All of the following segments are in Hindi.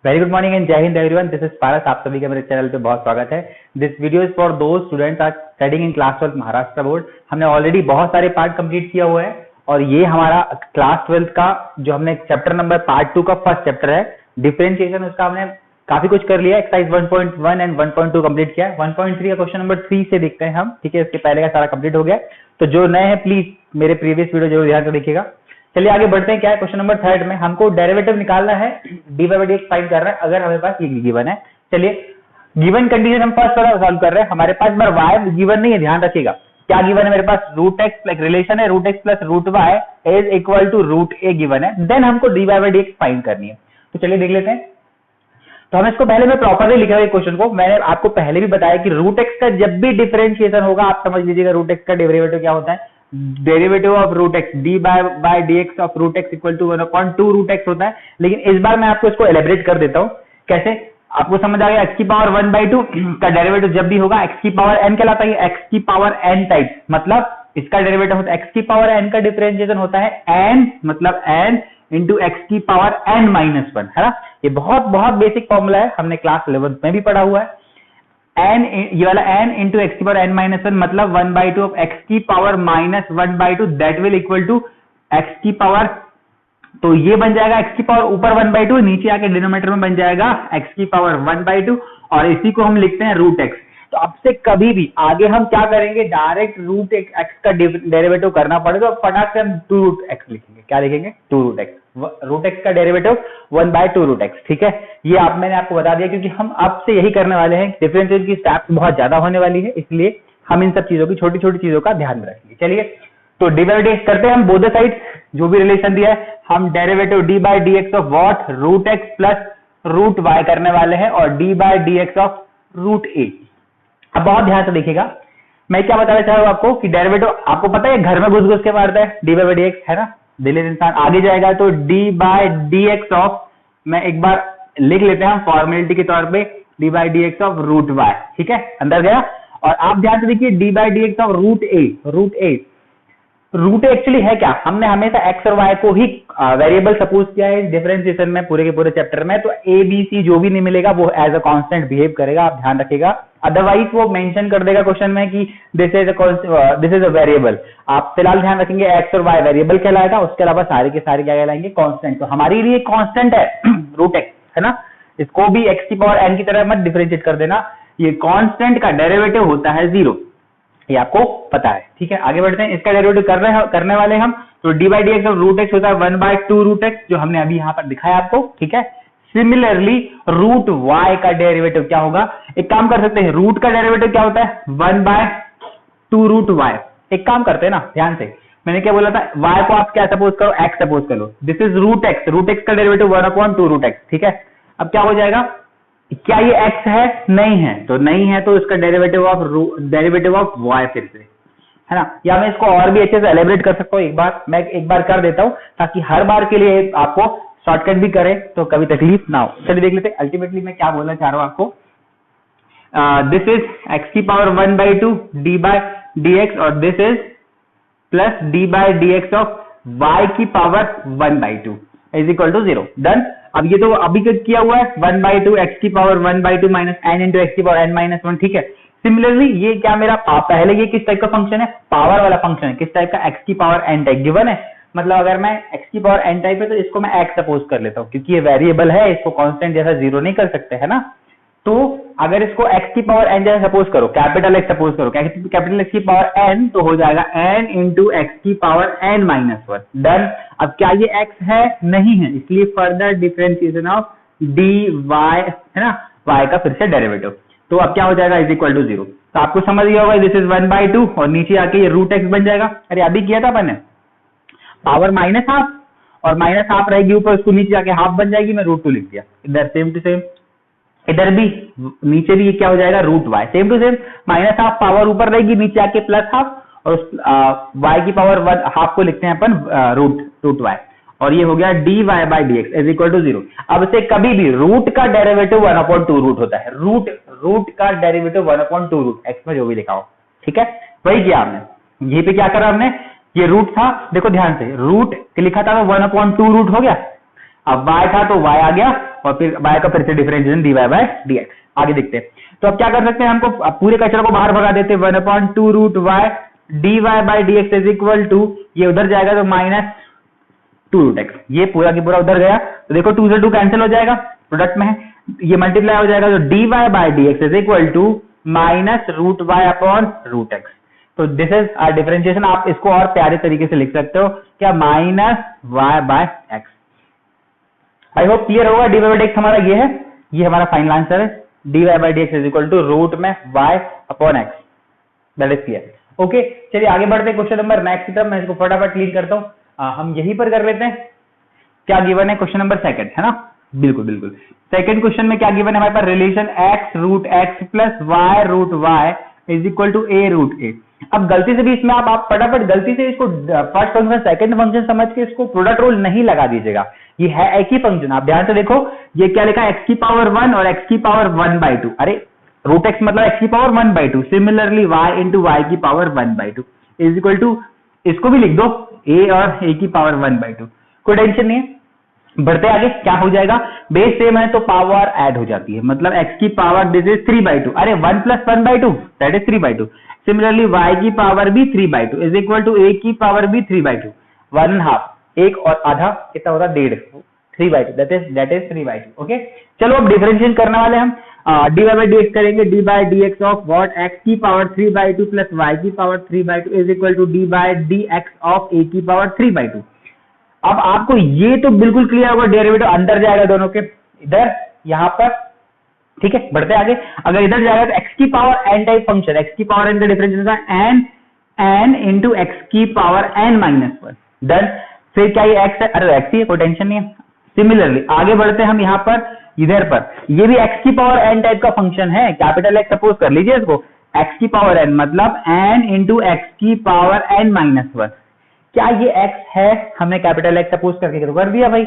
Very good morning and Jai Hind everyone. This is Paras, आप सभी का मेरे चैनल पे बहुत स्वागत है। This video is for those students are studying in class 12 Maharashtra board. हमने ऑलरेडी बहुत सारे पार्ट कंप्लीट किया हुआ है और ये हमारा क्लास 12 का जो हमने चैप्टर नंबर पार्ट 2 का फर्स्ट चैप्टर है डिफरेंशिएशन, उसका हमने काफी कुछ कर लिया। एक्सरसाइज 1.1 एंड 1.2 कंप्लीट किया है। 1.3 का क्वेश्चन नंबर 3 से देखते हैं हम, ठीक है। इसके पहले का सारा कंप्लीट हो गया। तो जो नए हैं प्लीज मेरे प्रीवियस वीडियो जरूर ध्यान से देखिएगा। चलिए आगे बढ़ते हैं। क्या है क्वेश्चन नंबर 3 में हमको डेरिवेटिव निकालना है, D by d x find कर रहे हैं अगर हमारे पास ये गिवन है। चलिए गिवन कंडीशन हम फर्स्ट वाला सॉल्व कर रहे हैं। हमारे पास बार वाई गिवन नहीं है, ध्यान रखिएगा। क्या गिवन है मेरे पास? रूट एक्स लाइक रिलेशन है, root x plus root y is equal to root a given है। देन हमको d by d x find करनी है। तो चलिए देख लेते हैं। तो हम इसको पहले मैं प्रॉपरली लिखा हुआ क्वेश्चन को। मैंने आपको पहले भी बताया कि रूट एक्स का जब भी डिफरेंशिएशन होगा, आप समझ लीजिएगा रूट एक्स का डेरिवेटिव क्या होता है। Derivative of root x d by d x of root x equal to 1/2 root x होता है। लेकिन इस बार मैं आपको इसको एलेबरेट कर देता हूं। कैसे आपको समझ आ गया? एक्स की पावर 1/2 का डेरिवेटिव जब भी होगा एक्स की पावर एन कहलाता है। एक्स की पावर एन टाइप मतलब इसका डेरिवेटिव होता है एक्स की पावर एन का डिफरेंशिएशन होता है एन मतलब एन इंटू एक्स की पावर एन -1, है ना। ये बहुत बहुत बेसिक फॉर्मूला है, हमने क्लास 11 में भी पढ़ा हुआ है। एन ये वाला एन इंटू एक्स की पावर एन -1 मतलब 1/2 ऑफ एक्स की power -1/2 that will equal to x की पावर। तो ये बन जाएगा एक्स की पावर ऊपर 1/2, नीचे आके डिनोमिनेटर में बन जाएगा एक्स की पावर 1/2 और इसी को हम लिखते हैं रूट एक्स। तो अब से कभी भी आगे हम क्या करेंगे, डायरेक्ट रूट एक्स का डेरिवेटिव करना पड़ेगा। फटाक से हम 2 रूट एक्स लिखेंगे। क्या लिखेंगे? 2 रूट एक्स। रूट एक्स का डेरिवेटिव 1/2 रूट एक्स, ठीक है। ये मैंने आपको बता दिया क्योंकि हम अब से यही करने वाले हैं। डिफरेंशिएशन की स्टेप्स बहुत ज्यादा होने वाली है, इसलिए हम इन सब चीजों की छोटी छोटी चीजों का ध्यान में रखेंगे। चलिए तो डी बाई डी एक्स करते हैं हम। बोथ साइड जो भी रिलेशन दिया है हम derivative d by d x of what root x plus root y करने वाले हैं और d by d x of root a. अब बहुत ध्यान से देखिएगा, मैं क्या बताना चाह रहा हूं आपको कि डेरिवेटिव आपको पता है घर में घुस घुस के मारता है डी बाई डी एक्स, है ना। दिलेर इंसान आगे जाएगा तो d by d x of, मैं एक बार लिख लेते हैं हम फॉर्मेलिटी के तौर पे, d by d x of root y, ठीक है। अंदर गया। और आप ध्यान से देखिए d by d x of root a. Root actually है क्या? हमने हमेशा एक्स और वाई को ही वेरिएबल सपोज किया है डिफरेंशिएशन में पूरे के पूरे चैप्टर में। तो ए बी सी जो भी नहीं मिलेगा वो एज अ कांस्टेंट बिहेव करेगा, आप ध्यान रखिएगा। अदरवाइज वो मेंशन कर देगा क्वेश्चन में कि दिस इज अ वेरिएबल। आप फिलहाल ध्यान रखेंगे एक्स और वाई वेरिएबल कहलाएगा, उसके अलावा सारे के सारे क्या कहलाएंगे? कांस्टेंट। तो हमारे लिए कांस्टेंट है रूट एक्स, है ना। इसको भी एक्स की पावर एन की तरह मत डिफरेंशिएट कर देना। ये कांस्टेंट का डेरिवेटिव होता है 0, ये आपको पता है, ठीक है। आगे बढ़ते हैं। इसका डेरिवेटिव करने वाले हम। तो d by d x of root x होता है 1/2 रूट एक्स, जो हमने अभी यहां पर दिखाया आपको, ठीक है। सिमिलरली रूट वाई का डेरिवेटिव क्या होगा? एक काम कर सकते हैं, रूट का डेरिवेटिव क्या होता है? 1/2 रूट वाई। एक काम करते हैं ना, ध्यान से। मैंने क्या बोला था? वाई को आप क्या सपोज करो? एक्स सपोज कर लो। This is root x. Root x का डेरिवेटिव 1/2 रूट एक्स, ठीक है। अब क्या हो जाएगा? क्या ये x है? नहीं है। तो नहीं है तो इसका डेरिवेटिव ऑफ y फिर से, है ना। या मैं इसको और भी अच्छे से एलेबरेट कर सकता हूं। मैं एक बार कर देता हूं ताकि हर बार के लिए आपको शॉर्टकट भी करे तो कभी तकलीफ ना हो। चलिए देख लेते हैं अल्टीमेटली मैं क्या बोलना चाह रहा हूं आपको। दिस इज x की power 1/2 d by d x और this is plus d by d x of y की power 1/2 is equal to 0। Done. अब ये तो अभी किया हुआ है 1/2 एक्स की power 1/2 minus n into x की पावर एन -1, ठीक है। सिमिलरली ये क्या मेरा पहले ये किस टाइप का फंक्शन है? पावर वाला फंक्शन है। किस टाइप का? एक्स की पावर एन टाइप गिवन है। मतलब अगर मैं एक्स की पावर एन टाइप है तो इसको मैं एक्स सपोज कर लेता हूँ क्योंकि ये वेरिएबल है, इसको कांस्टेंट जैसा 0 नहीं कर सकते, है ना। तो अगर इसको एक्स की पावर एन जैसा सपोज करो, कैपिटल एक्स सपोज करो, कैपिटल एक्स की पावर एन, तो हो जाएगा एन इंटू एक्स की पावर एन -1। डन। अब क्या ये एक्स है? नहीं है, इसलिए further differentiation of d y, है ना, वाई का फिर से डेरिवेटिव। तो अब क्या हो जाएगा? Is equal to 0। तो आपको समझ गया होगा दिस इज 1/2 और नीचे आके ये रूट एक्स बन जाएगा। अरे अभी किया था मैंने, पावर -हाफ और -हाफ रहेगी ऊपर, उसको नीचे आके हाफ बन जाएगी, मैं √2 लिख दिया। इधर सेम टू सेम, इधर भी नीचे भी क्या हो जाएगा? Root y same to same. -Half power ऊपर रहेगी, नीचे आके +हाफ और y की पावर 1/2 को लिखते हैं अपन रूट वाई और ये हो गया d y by d x is equal to 0। अब से कभी भी रूट का डेरिवेटिव 1/2 रूट होता है। रूट का डेरिवेटिव 1/2 रूट एक्स में जो भी लिखा हो, ठीक है। वही किया हमने, यहीं पे क्या करा हमने? ये रूट था, देखो ध्यान से, रूट लिखा था तो 1/2 रूट हो गया। अब y था तो y आ गया और फिर y का फिर से डिफरेंशिएशन dy बाय dx। आगे देखते हैं। तो अब क्या कर सकते हैं, हमको पूरे कचरे को बाहर भगा देते हैं। 1/2 root y dy bye dx is equal to, ये उधर जाएगा तो -2 रूट x, ये पूरा की पूरा उधर गया तो देखो 2 से 2 कैंसिल हो जाएगा, प्रोडक्ट में है, ये मल्टीप्लाई हो जाएगा तो dy bye dx is equal to -√y upon √x। तो दिस इज आवर डिफरेंशिएशन। आप इसको और प्यारे तरीके से लिख सकते हो क्या, -y by x। I hope clear होगा। dy बाय dx हमारा ये है, ये हमारा फाइनल आंसर है। dy bye dx is equal to root में y upon x। That is clear. Okay, चलिए आगे बढ़ते हैं क्वेश्चन नंबर नेक्स्ट की तरफ। मैं इसको फटाफट क्लीन करता हूँ। हम यहीं पर कर लेते हैं। क्या गिवन है, क्वेश्चन नंबर सेकंड है ना, बिल्कुल बिल्कुल। सेकंड क्वेश्चन में क्या गिवन है हमारे पास, relation x root x plus y root y is equal to a root a। अब गलती से भी इसमें आप फटाफट गलती से इसको फर्स्ट फंक्शन सेकंड फंक्शन समझ के इसको प्रोडक्ट रूल नहीं लगा दीजिएगा, ये है एक ही फंक्शन। आप ध्यान से देखो, ये क्या लिखा है, x की पावर 1 और x की पावर 1/2। अरे रूट x मतलब x की power 1/2। Similarly y into y की पावर 1/2 इज इक्वल टू, इसको भी लिख दो a और a की पावर 1/2। कोई टेंशन नहीं है। बढ़ते आगे, क्या हो जाएगा, बेस सेम है तो पावर ऐड हो जाती है, मतलब x की पावर दिस इज 3/2। अरे 1 plus 1/2 that is 3/2। Similarly y की पावर भी 3/2 इज इक्वल टू a की पावर भी 3/2। 1/2, एक और आधा कितना होता है, 1.5, 3/2 दैट इज 3/2। ओके, चलो अब डिफरेंशिएट करने वाले हम dy बाय dx करेंगे। dy bye dx of what, x की पावर 3/2 प्लस y की power 3/2 is equal to dy bye dx of a की पावर 3/2। अब आपको ये तो बिल्कुल क्लियर होगा, डेरिवेटिव अंदर जाएगा दोनों के, इधर यहाँ पर, ठीक है। बढ़ते आगे, अगर इधर जाएगा तो x की power n type function, x की पावर n का डिफरेंशिएशन है n इंटू x की पावर n-1। डन। फिर क्या ये x है, अरे x ही है, कोई टेंशन नहीं है। सिमिलरली आगे बढ़ते हैं हम यहाँ पर, इधर पर ये भी x की पावर n टाइप का फंक्शन है, कैपिटल X सपोज कर लीजिए इसको, x की पावर n मतलब n इंटू x की पावर n-1। क्या ये x है, हमने कैपिटल X सपोज करके तो कर दिया भाई,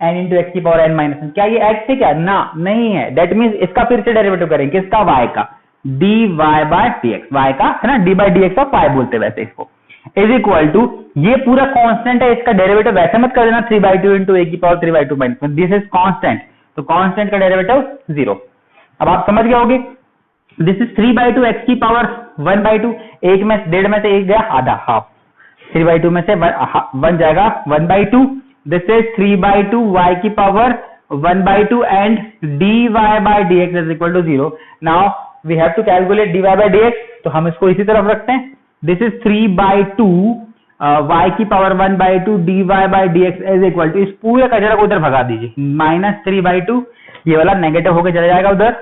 n इंटू एक्स की पावर n-1। क्या ये x है क्या, ना नहीं है। दैट मीन्स इसका फिर से डेरिवेटिव करेंगे, किसका, y का, dy बाय dx, y का है ना, d by dx of y बोलते हैं वैसे इसको, इज इक्वल टू, ये पूरा कांस्टेंट है, इसका डेरिवेटिव वैसे मत कर देना 3/2 इंटू a की पावर 3/2 दिस इज कांस्टेंट, तो कांस्टेंट का डेरिवेटिव 0। अब आप समझ गए होगे, दिस इज 3/2 x की पावर 1/2, एक में 1.5 में से एक गया आधा, हाफ, 3/2 में से 1 जाएगा 1/2, दिस इज 3/2 y की power 1/2 and dy bye dx is equal to 0। Now we have to calculate dy bye dx, तो हम इसको इसी तरफ रखते हैं। दिस इज 3/2 y की power 1/2 dy bye dx is equal to, इस पूरे कचरा को उधर भगा दीजिए, -3/2, ये वाला नेगेटिव होकर चला जाएगा उधर,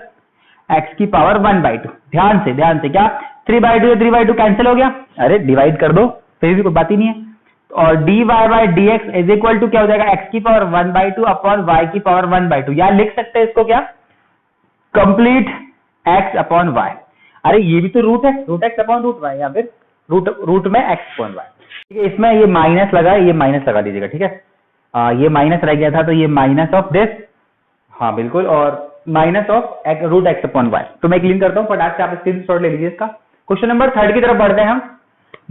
x की पावर 1/2। ध्यान से क्या, 3/2 कैंसिल हो गया, अरे डिवाइड कर दो, फिर भी कोई बात ही नहीं है। और dy bye dx is equal to क्या हो जाएगा, x की पावर 1/2 अपॉन y की पावर 1/2, या लिख सकते हैं इसको क्या, कंप्लीट x अपॉन y। अरे ये भी तो रूट है, root x upon root y, या फिर रूट में x अपॉन y। ठीक है, इसमें ये माइनस लगा है, ये माइनस लगा दीजिएगा, ठीक है। ये माइनस रह गया था तो ये माइनस ऑफ दिस, हाँ बिल्कुल, और minus of root x upon y। तो मैं क्लीन करता हूँ, फटाक से आप स्क्रीनशॉट ले लीजिए इसका। क्वेश्चन नंबर 3 की तरफ बढ़ते हैं हम।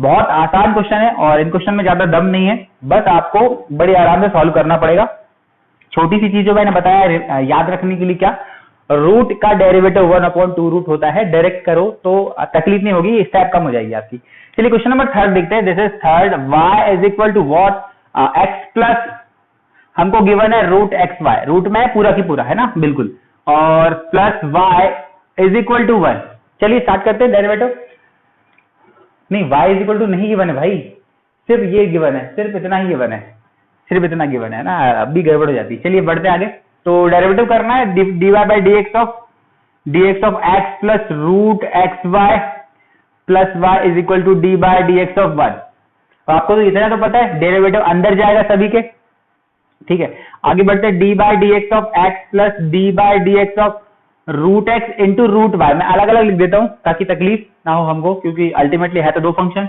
बहुत आसान क्वेश्चन है और इन क्वेश्चन में ज्यादा दम नहीं है, बस आपको बड़े आराम से सॉल्व करना पड़ेगा। छोटी सी चीजों मैंने बताया याद रखने के लिए, क्या, रूट का डेरिवेटिव 1/2 रूट होता है, डायरेक्ट करो तो तकलीफ नहीं होगी, स्टेप कम हो जाएगी आपकी। चलिए क्वेश्चन नंबर 3 देखते हैं। This is 3, y is equal to what, x plus, हमको गिवन है रूट एक्स वाई, रूट में पूरा की पूरा है ना, बिल्कुल, और plus y is equal to 1। चलिए स्टार्ट करते हैं डेरिवेटिव। नहीं, y इज इक्वल टू नहीं गिवन है भाई, सिर्फ ये गिवन है, सिर्फ इतना ही गिवन है, सिर्फ इतना गिवन है ना, अभी गड़बड़ हो जाती है। चलिए बढ़ते आगे। तो डेरिवेटिव करना है dy by dx of x plus root x y plus y is equal to d by dx of 1। तो आपको तो इतना तो पता है, डेरिवेटिव अंदर जाएगा सभी के, ठीक है। आगे बढ़ते हैं, d by dx of x plus d by dx of root x into root y. मैं अलग अलग लिख देता हूं ताकि तकलीफ ना हो हमको, क्योंकि अल्टीमेटली है तो दो function,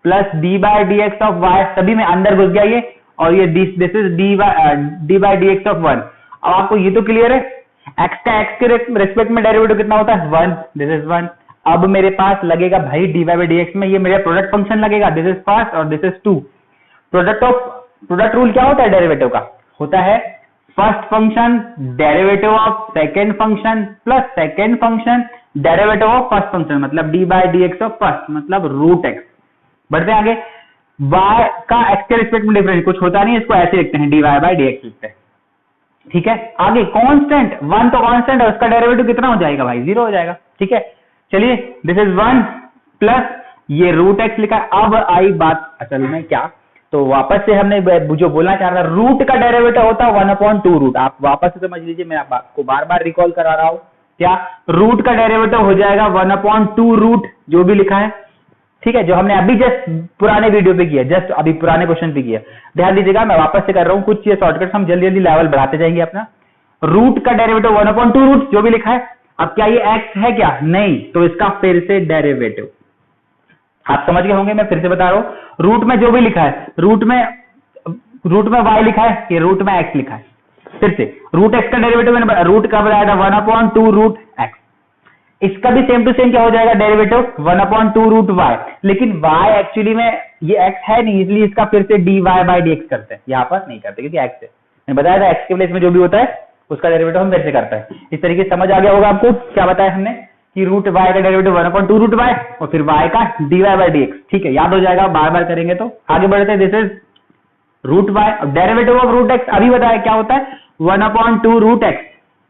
plus d by dx of y, सभी में अंदर घुस गया ये, और ये this is d by dx of 1। अब आपको ये तो क्लियर है, x का x के रेस्पेक्ट में डेरिवेटिव कितना होता है, 1, दिस इज 1। अब मेरे पास लगेगा भाई डी बाई dx में ये मेरा प्रोडक्ट फंक्शन लगेगा, दिस इज फर्स्ट और दिस इज 2। प्रोडक्ट रूल क्या होता है डेरिवेटिव का, होता है first function derivative of second function plus second function derivative of first function, मतलब d by d x of first, मतलब रूट एक्स। बढ़ते हैं आगे, y का x के रिस्पेक्ट में डिफरेंस कुछ होता नहीं, इसको ऐसे लिखते हैं d y by d x लिखते हैं, ठीक है। आगे कांस्टेंट, 1 तो कांस्टेंट है, उसका डेरिवेटिव कितना हो जाएगा भाई, 0 हो जाएगा, ठीक है। चलिए दिस इज 1 प्लस ये रूट एक्स लिखा। अब आई बात असल में क्या, तो वापस से हमने जो बोलना चाह रहा था, रूट का डेरिवेटिव होता है 1/2 रूट। आप वापस से समझ लीजिए, मैं आपको बार बार रिकॉल करा रहा हूं, क्या रूट का डेरिवेटिव हो जाएगा 1/2 रूट, जो भी लिखा है, ठीक है, जो हमने अभी जस्ट पुराने वीडियो पे किया, जस्ट अभी पुराने क्वेश्चन पे किया। ध्यान दीजिएगा, मैं वापस से कर रहा हूं, कुछ ये शॉर्टकट हम जल्दी जल्दी लेवल बढ़ाते जाएंगे अपना। रूट का डेरिवेटिव 1/2 रूट, जो भी लिखा है। अब क्या ये x है क्या, नहीं, तो इसका फिर से डेरिवेटिव आप समझ गए होंगे, मैं फिर से बता रहा हूं। रूट में जो भी लिखा है, रूट में y लिखा है, ये रूट में x लिखा है। फिर से रूट x का डेरिवेटिव मैंने रूट का बताया था 1/2 रूट x, इसका भी सेम टू सेम क्या हो जाएगा डेरिवेटिव 1/2 रूट y, लेकिन y एक्चुअली में ये x है नहीं, इसलिए इसका फिर से dy बाई dx करते हैं, यहाँ पर नहीं करते क्योंकि x है। मैंने बताया था x के प्लेस में जो भी होता है उसका डेरिवेटिव हम फिर से करते हैं। इस तरीके से समझ आ गया होगा आपको क्या बताया हमने कि रूट y का डेरिवेटिव 1/2 रूट y और फिर y का dy बाई dx, ठीक है, याद हो जाएगा, बार बार करेंगे तो। आगे बढ़ते हैं, this is root y, derivative of root x अभी बताया क्या होता है 1/2 रूट x,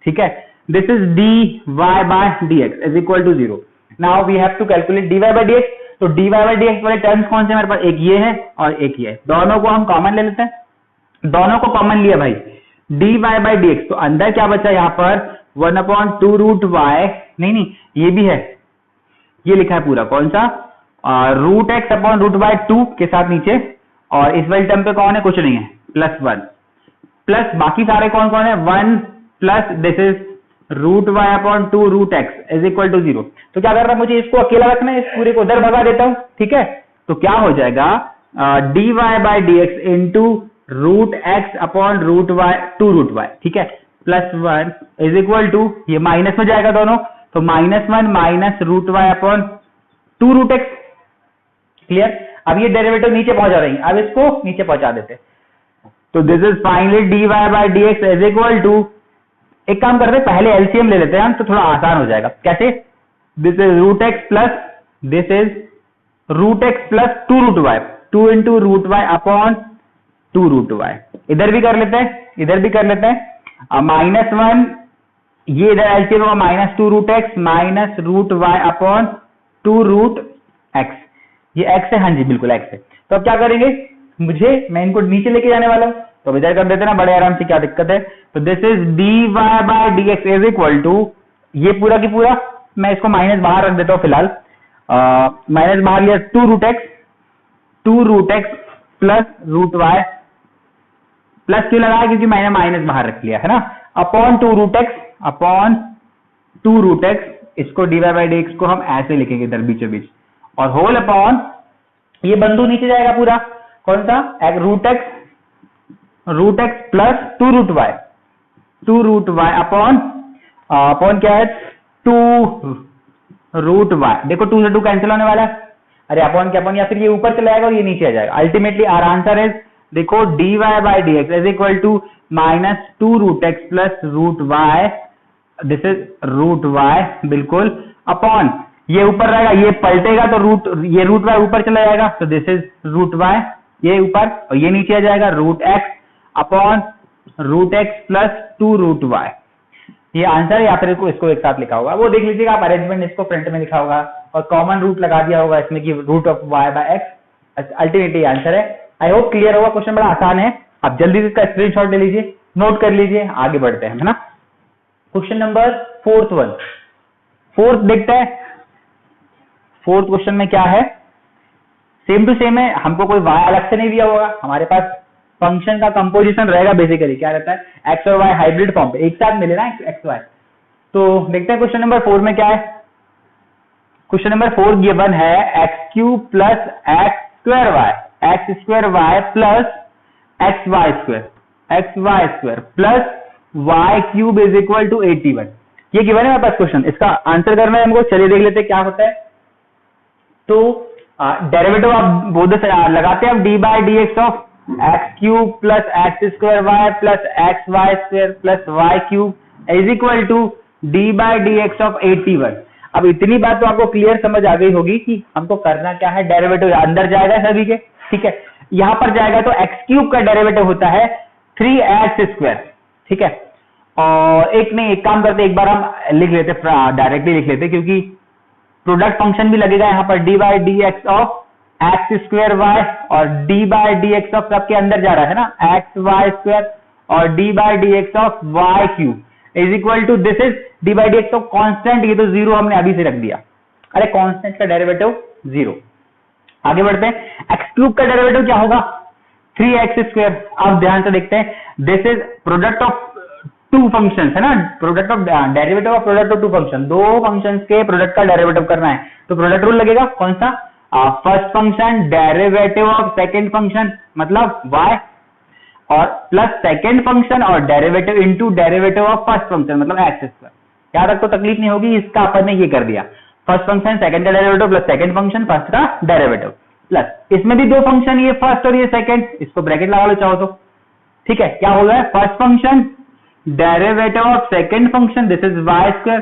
ठीक है। This is dy bye dx is equal to 0। Now we have to calculate dy bye dx। तो dy बाय dx वाले टर्म्स कौन से हमारे पास, एक ये है और एक ये है, दोनों को हम कॉमन ले लेते हैं। दोनों को कॉमन लिया भाई, dy बाय dx, तो अंदर क्या बचा यहाँ पर 1/2 रूट y, नहीं ये भी है, ये लिखा है पूरा, कौन सा, root x upon root y 2 के साथ नीचे, और इस वाले टर्म पे कौन है, कुछ नहीं है, +1 प्लस बाकी सारे कौन कौन है 1 plus this is root y upon 2 root x is equal to 0। तो क्या कर रहा है, मुझे इसको अकेला रखना है, इस पूरे को उधर भगा देता हूं, ठीक है। तो क्या हो जाएगा dy by dx into root x upon root y 2 root y, ठीक है, +1 इज इक्वल टू, ये माइनस में जाएगा दोनों, तो -1 minus root y upon 2 root x, clear. अब ये डेरिवेटिव नीचे पहुंचा रही है, अब इसको नीचे पहुंचा देते हैं। तो this is finally dy by dx is equal to, एक काम करते हैं पहले एलसीएम ले लेते हैं हम, तो थोड़ा आसान हो जाएगा। कैसे, this is root x plus this is root x plus 2 root y, 2 into root y upon 2 root y, इधर भी कर लेते हैं, इधर भी कर लेते हैं, -1, ये इधर एलसीएम होगा -2 root x minus root y upon 2 root x, ये x है, हाँ जी बिल्कुल x है। तो अब क्या करेंगे, मैं इनको नीचे लेके जाने वाला हूं, तो इधर कर देते ना बड़े आराम से, क्या दिक्कत है। तो this is dy bye dx is equal to, ये पूरा की पूरा, मैं इसको माइनस बाहर रख देता हूं फिलहाल, माइनस बाहर लिया 2 root x plus root y, plus क्यों लगाया, क्योंकि मैंने माइनस बाहर रख लिया है ना, अपॉन 2 रूट x, इसको dy बाई dx को हम ऐसे लिखेंगे इधर बीचों बीच, और होल अपॉन ये बंदू नीचे जाएगा पूरा, कौन सा, root x plus 2 root y upon क्या है 2 रूट y, देखो 2 से 2 कैंसिल होने वाला है, अरे अपॉन क्या अपॉन, या फिर ये ऊपर चला जाएगा और ये नीचे आ जाएगा। अल्टीमेटली आवर आंसर इज, देखो dy by dx is equal to -2 root x plus root y, this is root y बिल्कुल, अपॉन ये ऊपर रहेगा, ये पलटेगा तो ये रूट y ऊपर चला जाएगा, तो दिस इज रूट y, ये ऊपर और ये नीचे आ जाएगा root x upon root x plus 2 root y, ये आंसर, या फिर इसको एक साथ लिखा होगा, वो देख लीजिएगा आप, अरेंजमेंट इसको फ्रंट में लिखा होगा और कॉमन रूट लगा दिया होगा इसमें कि root of y by x, ultimately answer है। आई होप क्लियर होगा, क्वेश्चन बड़ा आसान है, आप जल्दी से इसका स्क्रीनशॉट ले लीजिए, नोट कर लीजिए, आगे बढ़ते हैं, है ना। क्वेश्चन नंबर फोर्थ देखते हैं। फोर्थ क्वेश्चन में क्या है, सेम टू सेम है, हमको कोई y अलग से नहीं दिया होगा, हमारे पास फंक्शन का कंपोजिशन रहेगा, बेसिकली क्या रहता है x और y हाइब्रिड फॉर्म पे एक साथ मिले ना x y। तो देखते हैं क्वेश्चन नंबर 4 में क्या है। क्वेश्चन नंबर 4 गिवन है x³ plus x² plus xy² plus y³ is equal to 81, ये गिवन है हमारे पास क्वेश्चन, इसका आंसर करना है हमको, चलिए देख लेते हैं क्या होता है। तो डेरिवेटिव आप बोध से लगाते हैं dy by dx of x cube plus x square y plus x y square plus y cube is equal to d by d x of 81। अब इतनी बात तो आपको क्लियर समझ आ गई होगी कि हमको करना क्या है, डेरिवेटिव अंदर जाएगा सभी के, ठीक है। यहां पर जाएगा तो एक्स क्यूब का डेरिवेटिव होता है 3x स्क्वायर, ठीक है। और एक काम करते, एक बार हम लिख लेते, डायरेक्टली लिख लेते, क्योंकि प्रोडक्ट फंक्शन भी लगेगा यहाँ पर, d by d x of x square y और d by d x of सबके अंदर जा रहा है ना, एक्स वाई स्क्वायर और d by d x of y cube is equal to this is d by d x of constant, ये तो जीरो हमने अभी से रख दिया। अरे कांस्टेंट का डेरिवेटिव जीरो। आगे बढ़ते हैं, एक्स क्यूब का डेरिवेटिव क्या होगा 3x स्क्वायर। अब ध्यान से देखते हैं, this is product of two functions है ना, product of derivative of product of two function, दो फंक्शंस के प्रोडक्ट का डेरिवेटिव करना है तो प्रोडक्ट रूल लगेगा कौन सा, first function derivative of second function मतलब y और प्लस सेकंड फंक्शन और derivative into derivative of first function मतलब x स्क्वायर। यहाँ तक तो तकलीफ नहीं होगी, इसका अपन ने ये कर दिया, फर्स्ट फंक्शन सेकंड का derivative plus second function first का डेरिवेटिव प्लस इसमें भी दो फंक्शन, ये फर्स्ट और ये सेकंड, इसको ब्रैकेट लगा लो चाहो तो, ठीक है। क्या हो गया, first function derivative of second function this is y square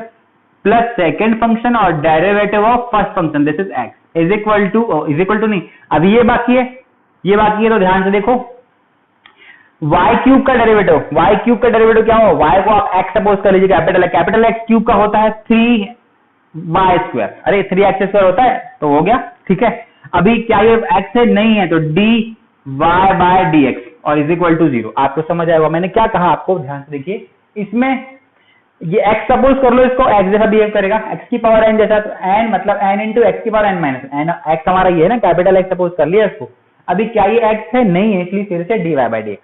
plus second function और derivative of first function this is x is equal to नहीं, अभी ये बाकी है, तो ध्यान से देखो, y क्यूब का डेरिवेटिव क्या हो, y को आप x सपोज कर लीजिए, कैपिटल X क्यूब का होता है 3y स्क्वायर, अरे 3x स्क्वायर होता है तो हो गया, ठीक है। अभी क्या ये x है, नहीं है, तो dy बाय dx और इज इक्वल टू 0। आपको समझ आएगा मैंने क्या कहा, आपको ध्यान से देखिए, इसमें ये x सपोज कर लो, इसको x जैसा बिहेव करेगा, x की पावर n जैसा, तो n मतलब n इंटू एक्स की power n minus n, x हमारा ये है ना, कैपिटल X सपोज कर लिया इसको। अभी क्या ये x है, नहीं है, इसलिए फिर से dy बाय dx,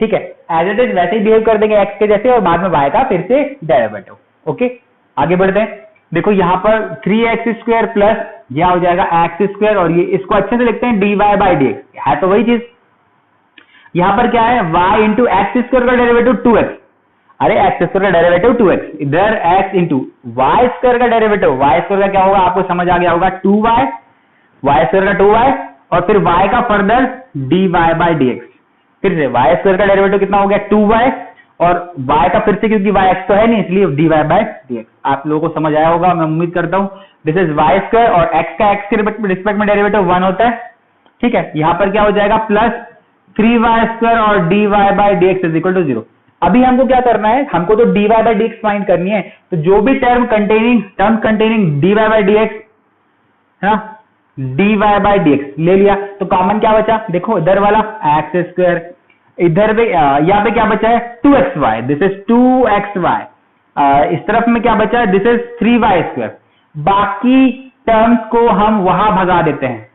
ठीक है, एज इट इज वैसे ही बिहेव कर देंगे x के जैसे और बाद में y का फिर से डेरिवेटिव। ओके, आगे बढ़ते हैं, देखो यहाँ पर 3x स्क्वायर प्लस यह हो जाएगा x स्क्वायर और ये इसको अच्छे से लिखते हैं dy बाय dx, है तो वही चीज। यहाँ पर क्या है, y इंटू एक्स स्क्वायर का डेरिवेटिव 2x, अरे x स्क्वायर का डेरिवेटिव 2x, इधर x इंटू वाई स्क्वायर का डेरिवेटिव, y स्क्वायर का क्या होगा आपको समझ आ गया होगा 2y, y स्क्वायर का 2y और फिर y का फर्दर dy बाय dx, फिर से y स्क्वायर का डेरिवेटिव कितना हो गया 2y और y का फिर से, क्योंकि yx तो है नहीं इसलिए dy बाय dx। आप लोगों को समझ आया होगा मैं उम्मीद करता हूं। दिस इज y स्क्वायर और x का x के रिस्पेक्ट में डेरिवेटिव 1 होता है, ठीक है। यहाँ पर क्या हो जाएगा प्लस 3y स्क्वायर और dy bye dx is equal to 0। अभी हमको क्या करना है, हमको तो dy बाय dx फाइंड करनी है, तो जो भी term containing dy bye dx है ना, dy बाय dx ले लिया तो कॉमन क्या बचा, देखो इधर वाला एक्स स्क्वायर, इधर पे यहाँ पे क्या बचा है 2xy, दिस इज 2xy, इस तरफ में क्या बचा है, दिस इज 3y स्क्वायर। बाकी टर्म्स को हम वहां भगा देते हैं,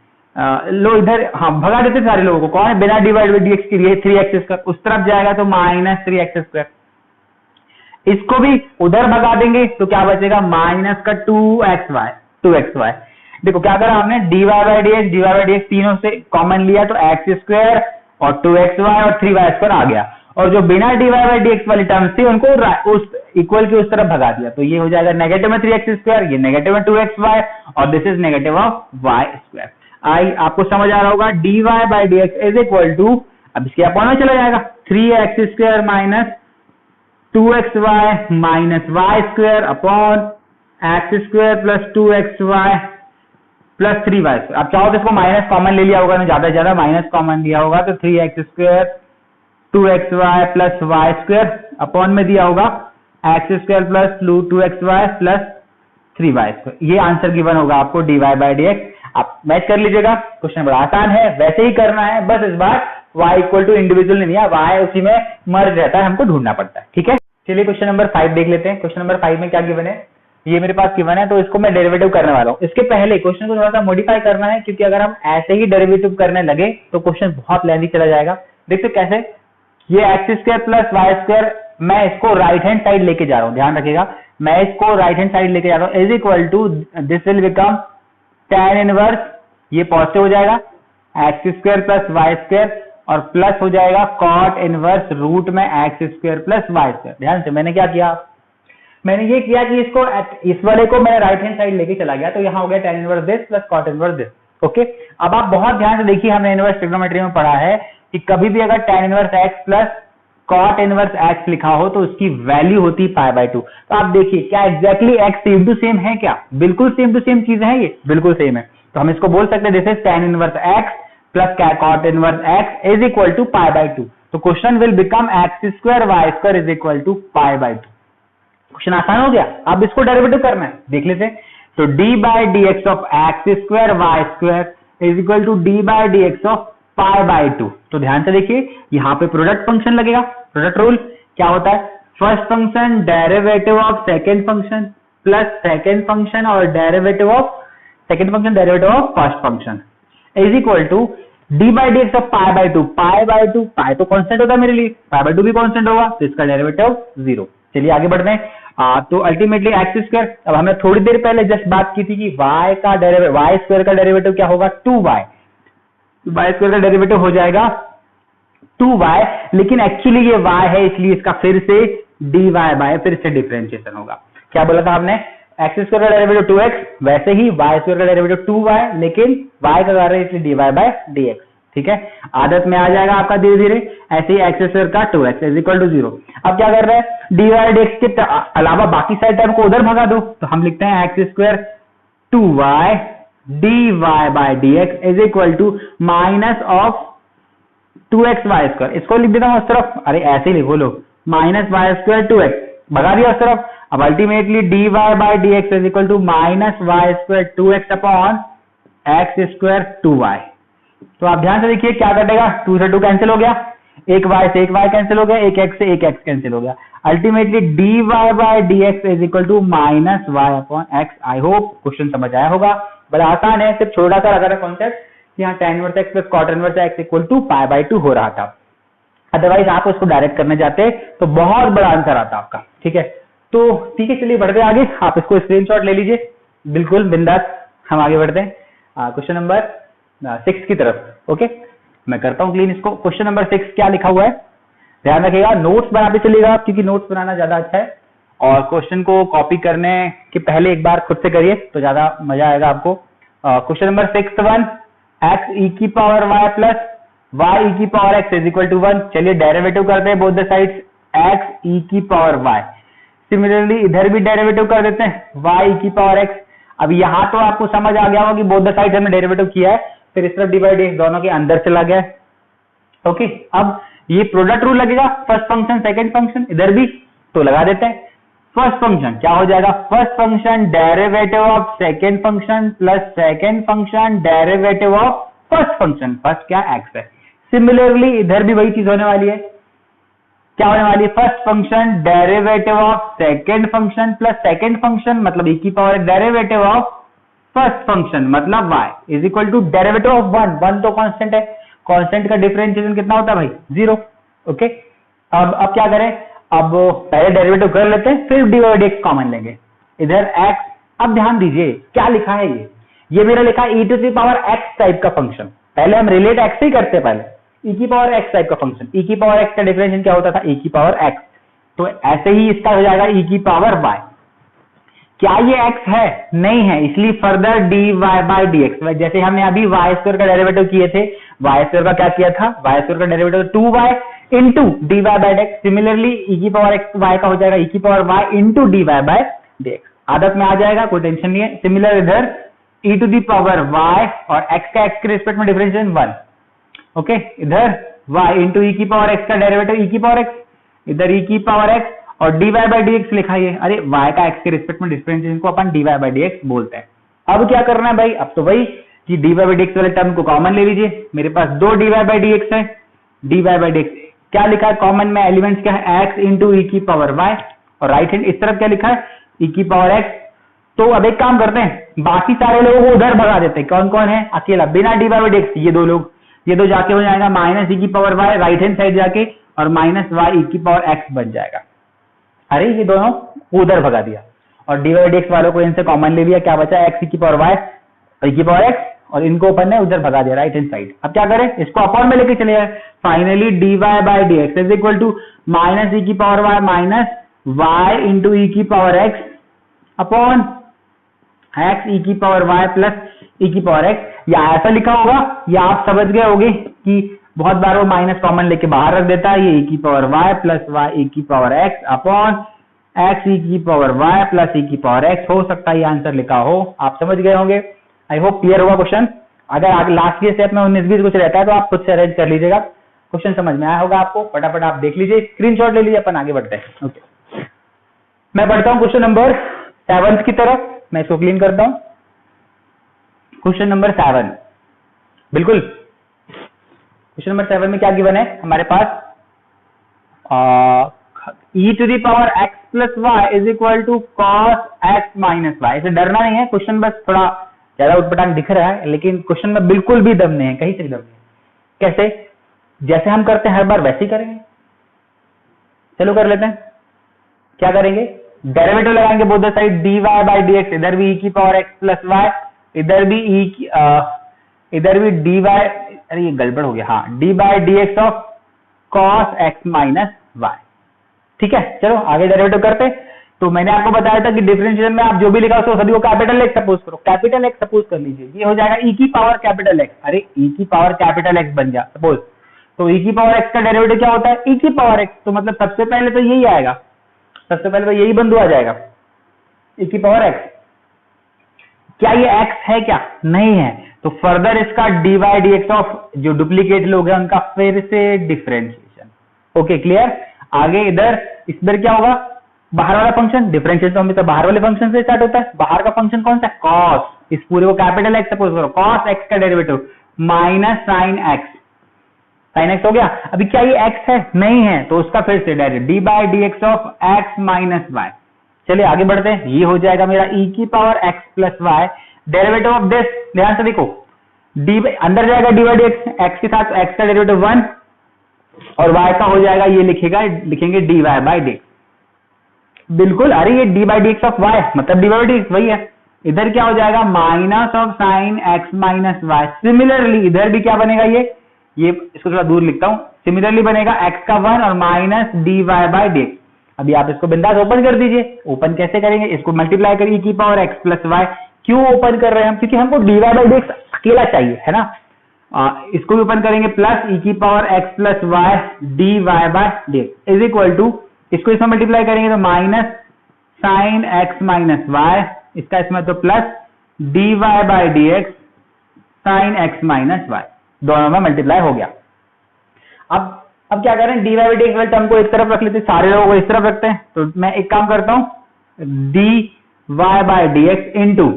लो इधर, हाँ भगा देते हैं सारे लोगों को, कौन है बिना dy बाय dx के लिए 3x स्क्वायर, उस तरफ जाएगा तो माइनस 3x स्क्वायर, इसको भी उधर भगा देंगे तो क्या बचेगा माइनस का 2xy। देखो क्या करा हमने, dy बाय dx तीनों से कॉमन लिया तो एक्स स्क्वायर और 2xy और 3y स्क्वायर आ गया, और जो बिना dy बाय dx वाली टर्म्स थी उनको उस इक्वल के उस तरफ भगा दिया, तो ये हो जाएगा नेगेटिव में 3x स्क्वायर, ये नेगेटिव में 2xy और this is negative of y square. आपको समझ आ रहा होगा, dy bye dx is equal to, अब इसके अपॉन में चला जाएगा 3x square minus 2xy minus y square upon x square plus 2xy plus 3y square. आप चाहो तो इसको माइनस कॉमन ले लिया होगा, ज्यादा से ज्यादा माइनस कॉमन लिया होगा तो 3x square 2xy plus y square upon में दिया होगा x square plus 2xy plus 3y square. ये आंसर गिवन होगा आपको dy बाय dx। आप मैच कर लीजिएगा, क्वेश्चन बड़ा आसान है, वैसे ही करना है, बस इस बार y इक्वल टू इंडिविजुअल नहीं दिया, y उसी में मर्ज रहता है, हमको ढूंढना पड़ता है, ठीक है। चलिए क्वेश्चन नंबर 5 देख लेते हैं। क्वेश्चन नंबर 5 में क्या गिवन है, ये मेरे पास गिवन है तो इसको मैं डेरिवेटिव करने वाला हूं। इसके पहले क्वेश्चन को थोड़ा सा मॉडिफाई करना है, क्योंकि अगर हम ऐसे ही डेरिवेटिव करने लगे तो क्वेश्चन बहुत लेंथी चला जाएगा। देखते कैसे, ये x square plus y square, मैं इसको राइट हैंड साइड लेके जा रहा हूं, ध्यान रखिएगा, मैं इसको राइट हैंड साइड लेके जा रहा हूं, is equal to this will become tan inverse, ये पॉजिटिव हो जाएगा, x square plus y square और प्लस हो जाएगा कॉट इनवर्स रूट में x square plus y square. ध्यान से मैंने क्या किया, मैंने ये किया कि इसको इस वाले को मैं राइट हैंड साइड लेके चला गया, तो यहाँ हो गया tan inverse this plus cot inverse this. Okay, अब आप बहुत ध्यान से देखिए, हमने इनवर्स ट्रिग्नोमेट्री में पढ़ा है कि कभी भी अगर tan inverse x plus cot inverse x लिखा हो तो उसकी वैल्यू होती पाई बाय 2। तो आप देखिए क्या exactly x same to same है, क्या बिल्कुल सेम टू सेम चीजें हैं, ये बिल्कुल सेम है। तो हम इसको बोल सकते हैं this is tan inverse x plus cot inverse x is equal to pi by 2। तो question will become x square y square is equal to pi by 2। Question आसान हो गया। अब इसको डेरिवेटिव करना है, देख लेते हैं। तो d by d x of x square y square is equal to d by d x of pi by 2। तो ध्यान से देखिए यहाँ पे प्रोडक्ट फंक्शन लगेगा। प्रोडक्ट रूल क्या होता है, first function derivative of second function plus second function और derivative of second function derivative of first function is equal to d by d x of pi by 2। Pi by 2, पाई तो कांस्टेंट होता है मेरे लिए, पाई बाय 2 भी कांस्टेंट होगा, तो इसका डेरिवेटिव 0। चलिए आगे बढ़ते हैं। तो अल्टीमेटली एक्स स्क्वायर, अब हमने थोड़ी देर पहले जस्ट बात की थी कि y का डेरिवेटिव, y स्क्वायर का डेरिवेटिव क्या होगा 2y, y स्क्वायर का डेरिवेटिव हो जाएगा 2y, लेकिन एक्चुअली ये y है इसलिए इसका फिर से dy बाय फिर से डिफरेंशिएशन होगा। क्या बोला था हमने, एक्स स्क्वायर का डेरिवेटिव 2x, वैसे ही y स्क्वायर का डेरिवेटिव 2y, लेकिन y का कार्य इसलिए dy बाय dx। ठीक है, आदत में आ जाएगा आपका धीरे धीरे। ऐसे ही एक्स स्क्वायर का 2x इज इक्वल टू 0। अब क्या कर रहे हैं, dy बाय dx के अलावा बाकी सारे टर्म को उधर भगा दो, तो हम लिखते हैं x square 2y dy bye dx is equal to minus of 2x y square. इसको लिख देता हूं उस तरफ, अरे ऐसे ही लिखो लो, माइनस वाई स्क्वायर 2x भगा दिया उस तरफ। अब ultimately dy bye dx is equal to minus y square 2x upon x square 2y। तो आप ध्यान से देखिए क्या कटेगा, 2 से 2 कैंसिल हो गया, एक y से एक y कैंसिल हो गया, एक x से एक x कैंसिल हो गया। Ultimately dy bye dx is equal to minus y upon x. I hope question समझ आया होगा, बड़ा आसान है, सिर्फ छोटा सा लगा था कॉन्सेप्ट। यहाँ tan inverse x plus cot inverse x equal to pi by 2 हो रहा था। अदरवाइज आप उसको डायरेक्ट करने जाते तो बहुत बड़ा आंसर आता आपका। ठीक है, तो ठीक है, चलिए बढ़ते आगे। आप इसको स्क्रीनशॉट ले लीजिए, बिल्कुल बिंदास। हम आगे बढ़ते हैं क्वेश्चन नंबर 6 की तरफ। ओके, मैं करता हूं क्लीन इसको। क्वेश्चन नंबर 6 क्या लिखा हुआ है, ध्यान रखिएगा, नोट्स बनाते चलिएगा क्योंकि नोट्स बनाना ज्यादा अच्छा है, और क्वेश्चन को कॉपी करने के पहले एक बार खुद से करिए तो ज्यादा मजा आएगा आपको। क्वेश्चन नंबर 6(1) x e की power y plus y e की power x is equal to 1। चलिए डेरिवेटिव करते हैं both the sides, x e की पावर y। सिमिलरली इधर भी डेरिवेटिव कर देते हैं y e की पावर x। अब यहां तो आपको समझ आ गया होगा कि बोथ द साइड्स हमने डेरिवेटिव किया है, फिर इस तरफ डिवाइड x दोनों के अंदर चला गया है। ओके, अब ये प्रोडक्ट रूल लगेगा, फर्स्ट फंक्शन सेकंड फंक्शन, इधर भी तो लगा देते हैं। फर्स्ट फंक्शन क्या हो जाएगा, first function derivative of second function plus second function derivative of first function, first क्या x है। सिमिलरली इधर भी वही चीज होने वाली है, क्या होने वाली है, first function derivative of second function plus second function मतलब e की power derivative of first function मतलब y is equal to derivative of 1 तो कांस्टेंट है, कांस्टेंट का डिफरेंशिएशन कितना होता है भाई 0। ओके, अब क्या करें, अब पहले डेरिवेटिव कर लेते हैं, फिर dy बाय dx कॉमन लेंगे, इधर x। अब ध्यान दीजिए क्या लिखा है, ये मेरा लिखा है e to the power x type का फंक्शन। पहले हम रिलेट x से ही करते हैं, पहले e की पावर x टाइप का फंक्शन, e की पावर x का डिफरेंशिएशन क्या होता था e की पावर x, तो ऐसे ही इसका हो जाएगा e की पावर y। क्या ये x है, नहीं है, इसलिए फर्दर dy बाय dx, जैसे हमने अभी y स्क्वायर का डेरिवेटिव किए थे, y स्क्वायर का क्या किया था, y स्क्वायर का derivative 2y into dy bye dx। Similarly e की पावर x y का हो जाएगा e की power y into dy bye dx। आदत में आ जाएगा, कोई टेंशन नहीं है। सिमिलर इधर e to the power y और x का x के रिस्पेक्ट में डिफरेंशिएशन 1। ओके, इधर y इंटू e की पावर x का डेरिवेटिव e की पावर x, इधर e की पावर x और dy बाय dx लिखा है। अरे y का x के रिस्पेक्ट में डिफरेंशिएशन को अपन dy बाय dx बोलते हैं। अब क्या करना है भाई, अब तो वही कि dy बाय dx वाले टर्म को कॉमन ले लीजिए। मेरे पास 2 dy बाय dx है, dy बाय dx क्या लिखा है कॉमन में, एलिमेंट्स क्या है x इंटू e की पावर y, और राइट हैंड इस तरफ क्या लिखा है e की पावर x। तो अब एक काम करते हैं, बाकी सारे लोगों को उधर भगा देते हैं। कौन कौन है, अकेला बिना dy बाय dx, ये दो लोग, ये दो जाके हो जाएगा माइनस e की power y right hand side जाके, और माइनस y e की पावर x बन जाएगा। अरे ये दोनों उधर भगा दिया, और dy बाय dx वालों को इनसे कॉमन ले लिया, क्या बचा x e की पावर y और e की पावर x, और इनको अपन ने उधर भगा दिया राइट हैंड साइड। अब क्या करें, इसको अपॉन में लेके चले जाए। Finally dy bye dx is equal to minus e की power y minus y into e की power x upon x e की पावर y प्लस e की पावर x। या ऐसा लिखा होगा, या आप समझ गए होंगे कि बहुत बार वो माइनस कॉमन लेके बाहर रख देता है, ये e की power y plus y e की power x upon x e की पावर y प्लस e की पावर x हो सकता है ये आंसर लिखा हो। आप समझ गए होंगे, आई होप क्लियर हुआ क्वेश्चन। अगर आगे लास्ट के स्टेप में 19-20 कुछ रहता है तो आप खुद से अरेंज कर लीजिएगा। क्वेश्चन समझ में आया होगा आपको, फटाफट आप देख लीजिए, स्क्रीनशॉट ले लीजिए, अपन आगे बढ़ते हैं। ओके, मैं बढ़ता हूं क्वेश्चन नंबर 7 की तरफ। मैं इसको क्लीन करता हूं। क्वेश्चन नंबर 7, बिल्कुल क्वेश्चन नंबर 7 में क्या गिवन है हमारे पास, e to the power x plus y is equal to cos x minus y. इसे डरना नहीं है, क्वेश्चन बस थोड़ा ज्यादा उटपटांग दिख रहा है, लेकिन क्वेश्चन में बिल्कुल भी दम नहीं है, कहीं से दम नहीं है। कैसे? जैसे हम करते हैं हर बार वैसे ही करेंगे। चलो कर लेते हैं। क्या करेंगे? डेरिवेटिव लगाएंगे both the side, dy by dx, इधर भी e की पावर x प्लस वाई, इधर भी इधर भी dy, अरे ये गड़बड़ हो गया, हाँ, d by dx of cos x minus y. ठीक है, चलो आगे डेरिवेटिव करते। तो मैंने आपको बताया था कि डिफरेंशिएशन में आप जो भी लिखा उसको सभी को कैपिटल एक्स सपोज करो, कैपिटल एक्स सपोज कर लीजिए, ये हो जाएगा e की पावर कैपिटल एक्स, अरे e की पावर कैपिटल एक्स बन गया सपोज। तो e की पावर x का डेरिवेटिव क्या होता है? e की पावर x, तो मतलब सबसे पहले तो यही आएगा, सबसे पहले तो यही बिंदु आ जाएगा, e की पावर x। क्या ये x है क्या? नहीं है, तो फर्दर इसका dy dx ऑफ जो डुप्लीकेट लोग हैं उनका फिर से डिफरेंशिएशन। Okay clear. आगे इधर क्या होगा? बाहर वाला फंक्शन, डिफरेंशिएशन तो हमेशा बाहर वाले फंक्शन से स्टार्ट होता है। बाहर का फंक्शन कौन सा? cos, इस पूरे को कैपिटल x सपोज करो, cos x का derivative minus sine x, sine x हो गया। अभी क्या ये x है? नहीं है, तो उसका फिर से direct d by d x of x minus y. चलिए आगे बढ़ते हैं। ये हो जाएगा मेरा e की power x plus y, derivative of this, ध्यान से देखो, डी अंदर जाएगा डी बाई डी एक्स के साथ x का डेरिवेटिव 1 और y का हो जाएगा, ये लिखेंगे d y by d x. बिल्कुल, अरे ये d by d x of y मतलब डी बाई डी एक्स वही है। इधर क्या हो जाएगा? Minus of sine x minus y. Similarly इधर भी क्या बनेगा? ये इसको थोड़ा दूर लिखता हूं, सिमिलरली बनेगा x का 1 और minus d y by d x. अभी आप इसको बिंदास ओपन कर दीजिए। ओपन कैसे करेंगे? इसको मल्टीप्लाई करिए e की पावर x प्लस वाई। क्यों ओपन कर रहे हैं हम? क्योंकि हमको d y by d x अकेला चाहिए, है ना। इसको भी ओपन करेंगे, प्लस e की power x plus y d y by d x is equal to, इसको इसमें मल्टीप्लाई करेंगे तो minus sine x minus y, इसका इसमें तो plus d y by d x sine x minus y, दोनों में मल्टीप्लाई हो गया। अब क्या करें? D y by d x वाले टर्म को एक तरफ रख लेते हैं, सारे लोगों को इस तरफ रखते हैं। तो मैं एक काम करता हूं, d y by d x into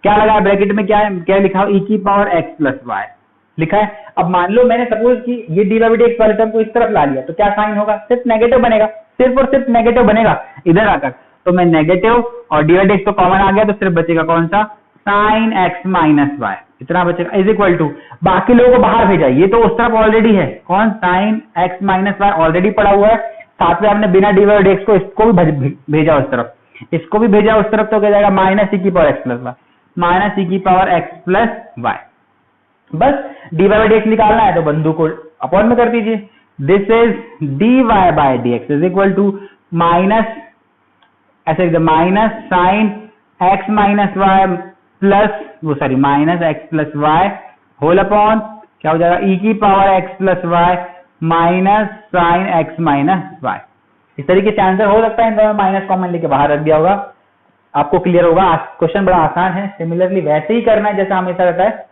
क्या लगा ब्रैकेट में, क्या लिखा? e की पावर x प्लस वाई लिखा है। अब मान लो मैंने सपोज कि ये d y by d x वाले टर्म को इस तरफ ला लिया, तो क्या साइन होगा? सिर्फ नेगेटिव बनेगा, सिर्फ और सिर्फ नेगेटिव बनेगा इधर आकर। तो मैं नेगेटिव और डी वाई डी एक्स तो कॉमन आ गया, तो सिर्फ बचेगा कौन सा? साइन x माइनस वाई, इतना बचेगा, इज इक्वल टू, बाकी लोगों को बाहर भेजा, ये तो उस तरफ ऑलरेडी है, कौन? Sine x minus y already पड़ा हुआ है, साथ में हमने बिना डी वाई डी एक्स को इसको भी भेजा उस तरफ, इसको भी भेजा उस तरफ, तो क्या जाएगा? माइनस e की power x plus y, minus e की पावर x प्लस वाई। बस d y by d x निकालना है तो बंधु को अपॉन में कर दीजिए। This is d y by d x is equal to minus, ऐसे minus sine x minus y plus minus x plus y whole upon क्या हो जाएगा? e की power x plus y minus sine x minus Y. इस तरीके से आंसर हो सकता है, इन दोनों माइनस कॉमन लेके बाहर रख दिया होगा, आपको क्लियर होगा। क्वेश्चन बड़ा आसान है, सिमिलरली वैसे ही करना है जैसा हमेशा रहता है,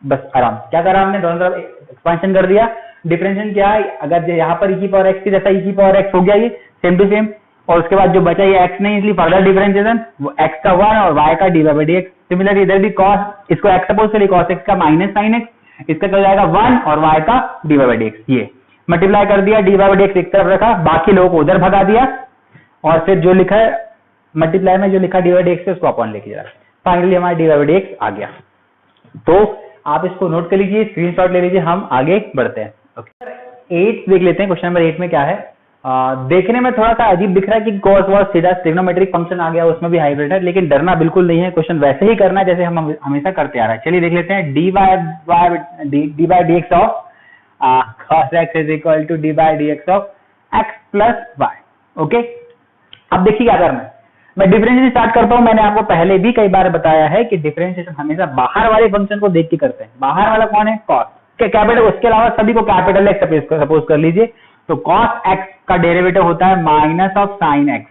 बस आराम। क्या करा हमने? दोनों तरफ एक्सपेंशन कर दिया। डिफरेंशिएशन क्या है? अगर यहाँ पर e की पावर x की जैसा e की पावर x हो गया, ये सेम टू सेम, और उसके बाद जो बचा ये x नहीं, इसलिए फर्दर डिफरेंशिएशन, वो x का 1 और y का d y by d x. Similarly इधर भी cos, इसको x सपोज करिए, cos x का माइनस साइन x, इसका क्या हो जाएगा? 1 और y का d y by d x. ये मल्टीप्लाई कर दिया, d y by d x एक तरफ रखा, बाकी लोगों को उधर भगा दिया, और फिर जो लिखा है मल्टीप्लाई में, जो लिखा डी वाई डी एक्स उसको अपॉन लेके जा रहा है। फाइनली हमारा d y by d x आ गया। तो आप इसको नोट कर लीजिए, स्क्रीनशॉट ले लीजिए, हम आगे बढ़ते हैं। ओके, 8 देख लेते हैं। क्वेश्चन नंबर 8 में क्या है? देखने में थोड़ा सा अजीब दिख रहा है कि cos वॉस थीटा ट्रिग्नोमेट्रिक फंक्शन आ गया, उसमें भी हाइब्रिड है, लेकिन डरना बिल्कुल नहीं है, क्वेश्चन वैसे ही करना है जैसे हम हमेशा करते आ रहे हैं। चलिए देख लेते हैं। D by d x of cos x is equal to d by d x of x plus y. Okay, अब देखिए क्या करना है। मैं डिफरेंशिएशन स्टार्ट करता हूं। मैंने आपको पहले भी कई बार बताया है कि डिफरेंशिएशन हमेशा बाहर वाले फंक्शन को देख के करते हैं। बाहर वाला कौन है? cos। कैपिटल, उसके अलावा सभी को कैपिटल एक्स सपोज कर लीजिए। तो cos x का डेरिवेटिव होता है माइनस ऑफ साइन x।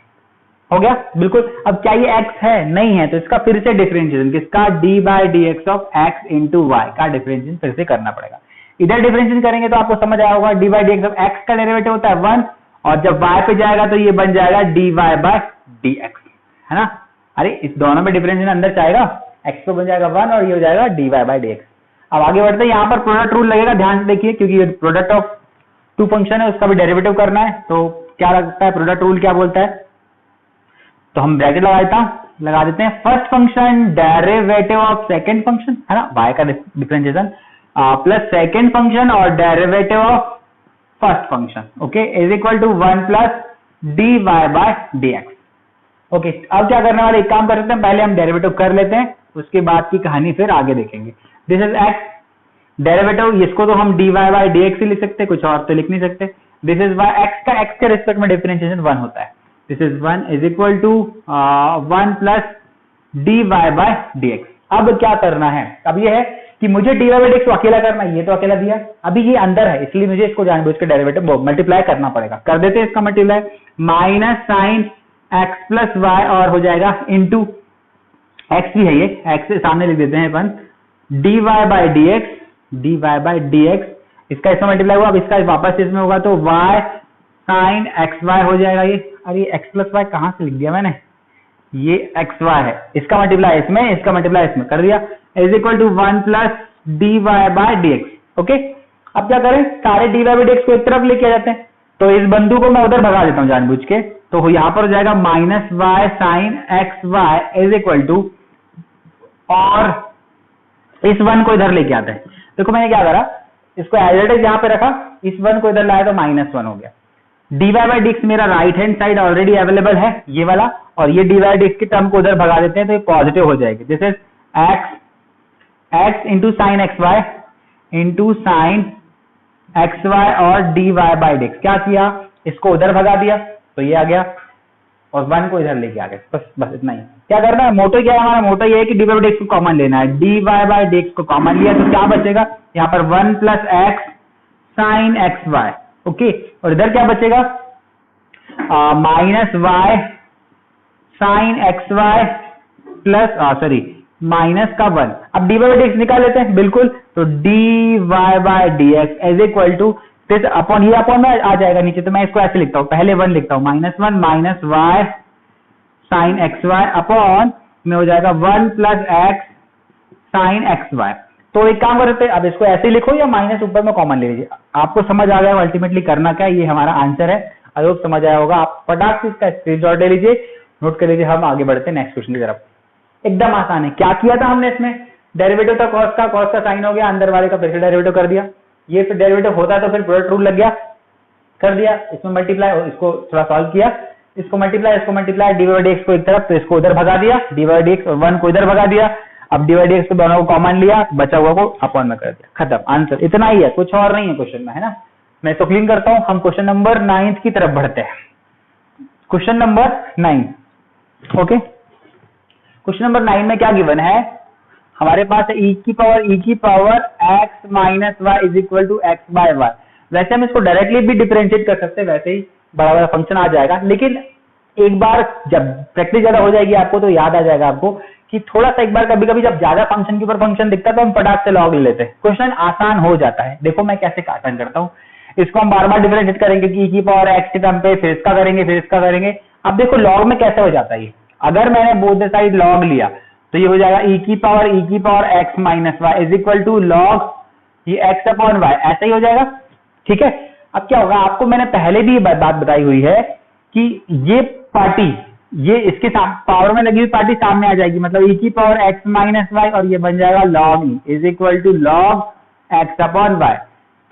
हो गया बिल्कुल। अब क्या ये x है? नहीं है, तो इसका फिर से डिफरेंशिएशन, किसका? D by d x of x into y का डिफरेंशिएशन फिर से करना पड़ेगा। इधर डिफरेंशिएशन करेंगे तो आपको समझ आया होगा, D by d x of x का डेरिवेटिव होता है 1, और जब y पे जाएगा तो ये बन जाएगा d y by d x, है ना। अरे इस दोनों में डिफरेंशिएशन अंदर जाएगा, x पे बन जाएगा 1 और ये हो जाएगा d y by d x. अब आगे बढ़ते हैं, यहाँ पर प्रोडक्ट रूल लगेगा, ध्यान से देखिए, क्योंकि ये प्रोडक्ट ऑफ टू फंक्शन है, उसका भी डेरिवेटिव करना है। तो क्या लगता है प्रोडक्ट रूल क्या बोलता है? तो हम ब्रैकेट लगा देते हैं, first function derivative of second function, है ना, y का डिफरेंशिएशन प्लस सेकंड फंक्शन और derivative of first function, okay, is equal to 1 plus d y by d x. Okay, अब क्या करने वाले, एक काम कर सकते हैं, पहले हम डेरिवेटिव कर लेते हैं, उसके बाद की कहानी फिर आगे देखेंगे। दिस इज एक्स डेरिवेटिव, इसको तो हम d y by d x ही लिख सकते हैं, कुछ और तो लिख नहीं सकते। दिस इज वाई, एक्स का एक्स के रिस्पेक्ट में डिफरेंशिएशन 1 होता है। This is 1 is equal to 1 plus d y by d x. अब क्या करना है? अब ये है कि मुझे d y by d x अकेला करना है, ये तो अकेला दिया, अभी ये अंदर है, इसलिए मुझे इसको जानबूझ के डेरिवेटिव मल्टीप्लाई करना पड़ेगा। कर देते हैं इसका multiply, minus sine x plus y और हो जाएगा इंटू एक्स भी है, ये एक्स से सामने लिख देते हैं अपन, d y by d x, d y by d x, इसका इसमें मल्टीप्लाई हुआ, अब इसका वापस इसमें होगा तो वाई साइन एक्स वाई हो जाएगा ये। अरे एक्स प्लस वाई कहां से लिख दिया मैंने, ये एक्स वाई है, इसका मल्टीप्लाई इसमें, इसका मल्टीप्लाई इसमें कर दिया, is equal to 1 plus d y by d x. Okay, अब क्या करें, सारे d y by d x को एक तरफ लेके आ जाते हैं, तो इस बंधु को मैं उधर भगा देता हूं जानबूझ के, तो यहाँ पर हो जाएगा minus y sine x y is equal to, और इस 1 को इधर लेके आते हैं। देखो मैंने क्या करा, इसको एज इट इज यहाँ पे रखा, इस 1 को इधर लाया तो -1 हो गया। D y by d x मेरा right hand side already available है, ये वाला, और ये डी वाई डी एक्स की टर्म को उधर भगा देते हैं तो ये पॉजिटिव हो जाएगी। This is x into sine x y into sine x y और d y by d x. क्या किया, इसको उधर भगा दिया तो ये आ गया, और 1 को इधर लेके आ गए, बस इतना ही। क्या करना है, मोटो क्या है हमारा, मोटो ये है कि d y by d x को कॉमन लेना है, d y by d x को कॉमन लिया तो क्या बचेगा, यहाँ पर 1 plus x sine x y, okay, और इधर क्या बचेगा, minus y sine x y plus sorry minus का 1। अब d y by d x निकाल लेते हैं, बिल्कुल, तो d y by d x is equal to this upon, ये अपॉन में आ जाएगा नीचे, तो मैं इसको ऐसे लिखता हूं, पहले 1 लिखता हूं, -1 minus y sine x y upon में हो जाएगा 1 plus x sine x y. तो एक काम करते हैं, अब इसको ऐसे ही लिखो या माइनस ऊपर में कॉमन ले लीजिए, आपको समझ आ गया अल्टीमेटली करना क्या है, ये हमारा आंसर है, अगर समझ आया होगा आप फटाक से इसका स्क्रीनशॉट ले लीजिए, नोट कर लीजिए। हम आगे बढ़ते हैं नेक्स्ट क्वेश्चन की तरफ। एकदम आसान है, क्या किया था हमने इसमें, डेरिवेटिव था कॉस का साइन हो गया, अंदर वाले का फिर से डेरिवेटिव कर दिया, ये फिर डेरिवेटिव होता है तो फिर प्रोडक्ट रूल लग गया, कर दिया, इसमें मल्टीप्लाई, इसको थोड़ा सॉल्व किया, इसको multiply d y d x को एक तरफ, तो इसको उधर भगा दिया, डी वाई डी एक्स और 1 को इधर भगा दिया, अब डी वाई डी एक्स को दोनों को कॉमन लिया, बचा हुआ को अपॉन में कर दिया, खत्म, आंसर इतना ही है, कुछ और नहीं है क्वेश्चन में, है ना। मैं तो क्लीन करता हूं, हम क्वेश्चन नंबर 9 की तरफ बढ़ते हैं। Question number 9, okay, question number 9 में क्या गिवन है हमारे पास, e की power x minus y is equal to x by y. वैसे हम इसको डायरेक्टली भी डिफरेंशिएट कर सकते हैं, वैसे ही बड़ा बड़ा फंक्शन आ जाएगा, लेकिन एक बार जब प्रैक्टिस ज्यादा हो जाएगी आपको तो याद आ जाएगा आपको कि थोड़ा सा एक बार कभी कभी जब ज्यादा फंक्शन के ऊपर फंक्शन दिखता है तो हम फटाक से लॉग ले लेते हैं, क्वेश्चन आसान हो जाता है। देखो मैं कैसे आसान करता हूँ, इसको हम बार बार डिफरेंशिएट करेंगे कि e की पावर x के टर्म पे, फिर इसका करेंगे, फिर इसका करेंगे। अब देखो लॉग में कैसे हो जाता है, अगर मैंने बोथ साइड लॉग लिया तो ये हो जाएगा e की power x minus y is equal to log ये x अपॉन वाई, ऐसा ही हो जाएगा, ठीक है। अब क्या होगा, आपको मैंने पहले भी बात बताई हुई है कि ये पार्टी, ये इसके पावर में लगी हुई पार्टी सामने आ जाएगी, मतलब e की पावर x माइनस वाई और ये बन जाएगा log e is equal to log x upon y.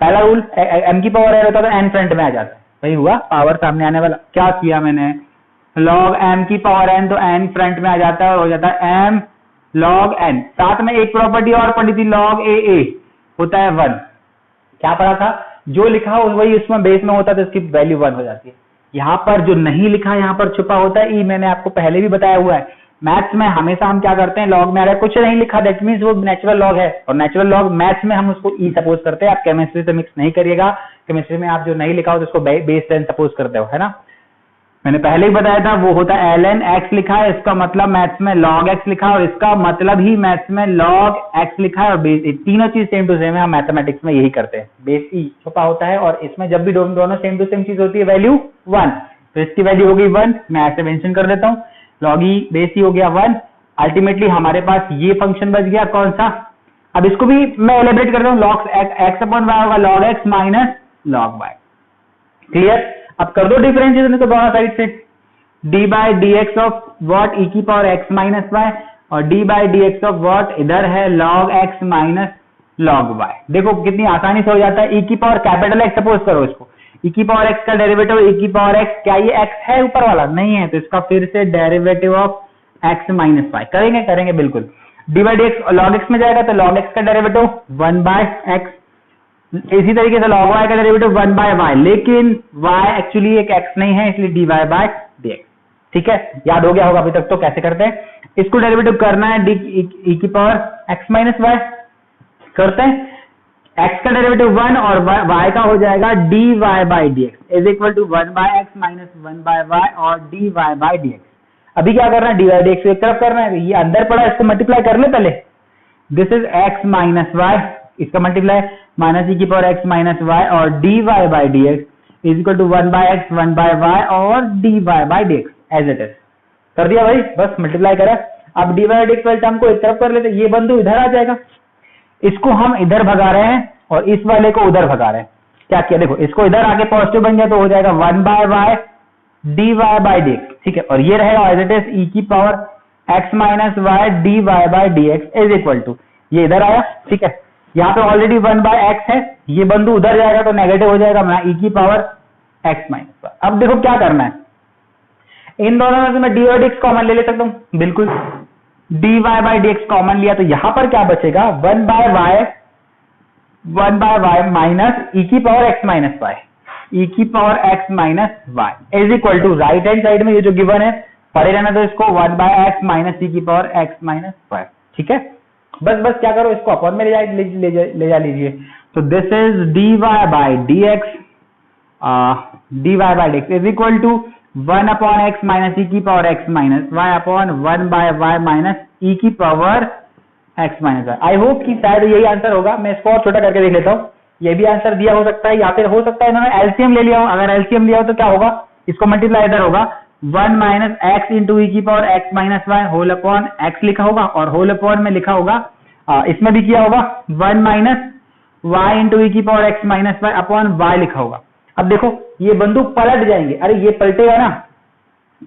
पहला रूल m की पावर है होता तो n फ्रंट में आ जाता है, वही हुआ पावर सामने आने वाला। क्या किया मैंने, log m की पावर n तो n फ्रंट में आ जाता है और हो जाता है m log n। साथ में एक प्रॉपर्टी और पढ़ी थी, log a होता है 1। क्या पढ़ा था, जो लिखा हो वही उसमें बेस में होता है तो इसकी वैल्यू 1 हो जाती है। यहाँ पर जो नहीं लिखा यहाँ पर छुपा होता है e, मैंने आपको पहले भी बताया हुआ है, मैथ्स में हमेशा हम क्या करते हैं, लॉग में अगर कुछ नहीं लिखा दैट मीन्स वो नेचुरल लॉग है, और नेचुरल लॉग मैथ्स में हम उसको ई सपोज करते हैं। आप केमिस्ट्री से मिक्स नहीं करिएगा, केमिस्ट्री में आप जो नहीं लिखा हो तो उसको बेस 10 सपोज करते हो, है ना। मैंने पहले ही बताया था, वो होता है ln x लिखा है, इसका मतलब मैथ्स में log x लिखा है, और इसका मतलब ही मैथ्स में log x लिखा है, और बेस तीनों चीज सेम टू सेम है। हम मैथमेटिक्स में यही करते हैं, बेस ई छुपा होता है, और इसमें जब भी दोनों सेम टू सेम चीज होती है वैल्यू 1, तो इसकी वैल्यू हो गई 1, मैं ऐसे मेंशन कर देता हूँ, log ई बेस ई हो गया 1। अल्टीमेटली हमारे पास ये फंक्शन बच गया कौन सा, अब इसको भी मैं एलिब्रेट करता हूँ, log x अपॉन y होगा log x minus log y। Clear. अब कर दो डिफरेंशिएशन तो दोनों साइड से, d by d x of what e की पावर x माइनस वाई, और d by d x of what इधर है log x minus log y। देखो कितनी आसानी से हो जाता है। e की पावर कैपिटल x सपोज करो इसको, e की पावर x का डेरिवेटिव e की पावर x, क्या ये x है ऊपर वाला, नहीं है, तो इसका फिर से derivative of x minus y करेंगे बिल्कुल। d by d x log x में जाएगा तो log x का डेरिवेटिव 1 बाय x, इसी तरीके से log y का डेरिवेटिव 1 बाय y, लेकिन y एक्चुअली एक x नहीं है, इसलिए dy बाय dx। ठीक है, याद हो गया होगा अभी तक तो कैसे करते हैं। इसको डेरिवेटिव करना है e की पावर x माइनस वाई, करते हैं। x का डेरिवेटिव 1 और y का हो जाएगा dy bye dx is equal to 1 by x minus 1 by y और dy बाय dx। अभी क्या करना है, dy dx एक तरफ करना है, ये अंदर पड़ा, इसको मल्टीप्लाई कर ले पहले। This is x minus y, इसका मल्टीप्लाई माइनस ई की पावर x माइनस वाई और dy bye dx is equal to 1 by x 1 by y और dy bye dx as it is. कर दिया भाई, बस मल्टीप्लाई करा। अब dy बाय dx वाले टर्म को एक तरफ कर लेते, ये बंधु इधर आ जाएगा, इसको हम इधर भगा रहे हैं और इस वाले को उधर भगा रहे हैं। क्या किया देखो, इसको इधर आके पॉजिटिव बन गया तो हो जाएगा 1 by y dy bye dx। ठीक है, और ये रहेगा एज इट इज ई की power x minus y dy bye dx is equal to, ये इधर आया। ठीक है, यहाँ पे ऑलरेडी 1 बाय x है, ये बंधु उधर जाएगा तो नेगेटिव हो जाएगा, मैं ई की पावर x माइनस वाई। अब देखो क्या करना है, इन दोनों में से मैं dy dx कॉमन ले सकता हूँ, बिल्कुल dy बाय dx कॉमन लिया तो यहां पर क्या बचेगा, 1 बाय y माइनस ई की power x minus y, e की power x minus y is equal to, right hand side में ये जो गिवन है पढ़े रहना, तो इसको 1 बाय x माइनस ई की पावर x माइनस वाई। ठीक है, बस क्या करो, इसको अपॉन में ले जा लीजिए, तो this is dy bye dx, dy bye dx is equal to 1 upon x minus e की power x minus y upon 1 by y minus e की power x minus y. I hope कि शायद यही आंसर होगा, मैं इसको और छोटा करके देख लेता हूँ, ये भी आंसर दिया हो सकता है, या फिर हो सकता है इन्होंने एलसीएम ले लिया हो। अगर एलसीएम लिया हो तो क्या होगा, इसको मल्टीप्लाई इधर होगा 1 माइनस एक्स इंटू ई की power x minus y whole upon x लिखा होगा, और होल अपॉन में लिखा होगा, इसमें भी किया होगा 1 माइनस y इंटू ई की power x minus y upon y लिखा होगा। अब देखो ये बंदूक पलट जाएंगे, अरे ये पलटेगा ना,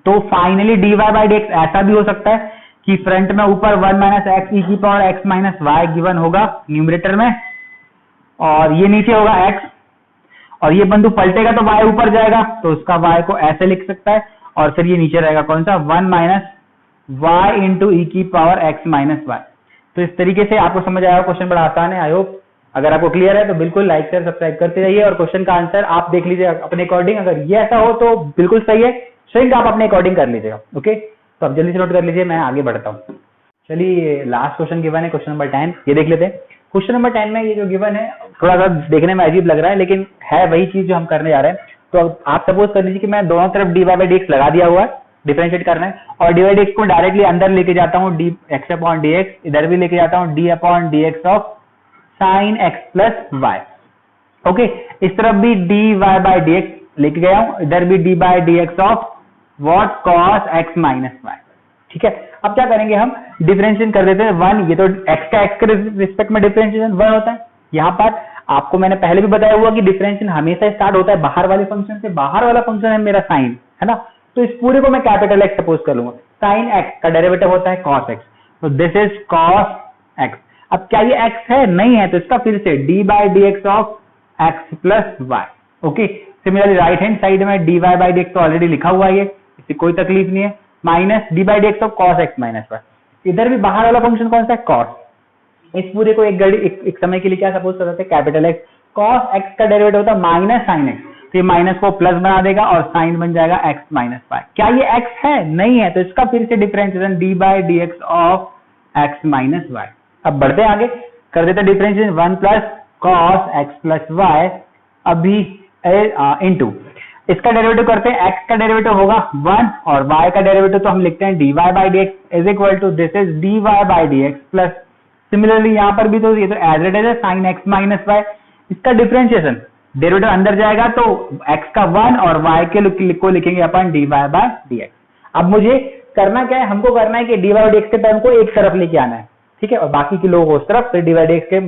तो फाइनली dy बाय dx ऐसा भी हो सकता है कि फ्रंट में ऊपर 1 माइनस एक्स ई की power x minus y given होगा न्यूमरेटर में, और ये नीचे होगा x, और ये बंदूक पलटेगा तो y ऊपर जाएगा, तो उसका y को ऐसे लिख सकता है, और फिर ये नीचे रहेगा कौन सा, 1 माइनस y इंटू ई की पावर x माइनस वाई। तो इस तरीके से आपको समझ आया, क्वेश्चन बड़ा आसान है। आई होप अगर आपको क्लियर है तो बिल्कुल लाइक शेयर सब्सक्राइब करते रहिए, और क्वेश्चन का आंसर आप देख लीजिए अपने अकॉर्डिंग, अगर ये ऐसा हो तो बिल्कुल सही है, श्रिंक आप अपने अकॉर्डिंग कर लीजिएगा। ओके, तो अब जल्दी से नोट कर लीजिए, मैं आगे बढ़ता हूँ। चलिए लास्ट क्वेश्चन गिवन है, क्वेश्चन नंबर 10, ये देख लेते हैं। क्वेश्चन नंबर 10 में ये जो गिवन है थोड़ा सा देखने में अजीब लग रहा है, लेकिन है वही चीज जो हम करने जा रहे हैं। तो आप सपोज कर लीजिए कि मैं दोनों तरफ dy बाय dx लगा दिया हुआ है, डिफरेंशिएट करना है, और dy बाय dx को डायरेक्टली अंदर लेके जाता हूँ, dx अपॉन dx, इधर भी लेके जाता हूँ d upon dx of sine x plus y। Okay, इस तरफ भी dy बाय dx लेके गया हूँ, इधर भी d by dx of what cos x minus y। ठीक है, अब क्या करेंगे, हम डिफरेंशिएशन कर देते हैं 1, ये तो x का x के रिस्पेक्ट में डिफरेंशिएशन 1 होता है। यहाँ पर आपको मैंने पहले भी बताया हुआ कि डिफरेंशिएशन हमेशा स्टार्ट होता है बाहर वाले फंक्शन से, बाहर वाला फंक्शन है मेरा साइन, है ना, तो इस पूरे को मैं कैपिटल X सपोज कर लूंगा, साइन x का डेरिवेटिव होता है cos x, तो दिस इज cos x। अब क्या ये x है, नहीं है, तो इसका फिर से d by dx of x plus y. Okay, similarly right hand side में dy बाय dx तो ऑलरेडी लिखा हुआ है, इससे कोई तकलीफ नहीं है, minus d by dx of cos x minus y. इधर भी बाहर वाला फंक्शन कौन सा है, cos। इस पूरे को एक समय के लिए क्या सपोज कर सकते हैं, कैपिटल X, cos x का डेरिवेटिव होता है माइनस साइन x, तो ये माइनस को प्लस बना देगा और साइन बन जाएगा x माइनस वाई। क्या ये x है? नहीं है, तो इसका फिर से differentiation d by d x of x minus y. अब बढ़ते हैं आगे, कर देते differentiation 1 plus cos x plus y अभी इनटू इसका डेरिवेटिव करते हैं। x का डेरिवेटिव होगा 1 और y का डेरिवेटिव तो हम लिखते हैं dy by d x is equal to this is dy by d x plus similarly यहाँ पर भी तो ये तो एज इट इज है साइन x माइनस वाई। इसका डिफरेंशिएशन डेरिवेटिव अंदर जाएगा तो x का 1 और y के को लिखेंगे अपन dy बाई डी एक्स। अब मुझे करना क्या है, हमको करना है कि dy बाई डी एक्स के टर्म को एक तरफ लेके आना है, ठीक है, और बाकी के लोगों को उस तरफ, फिर dy बाई डी एक्स के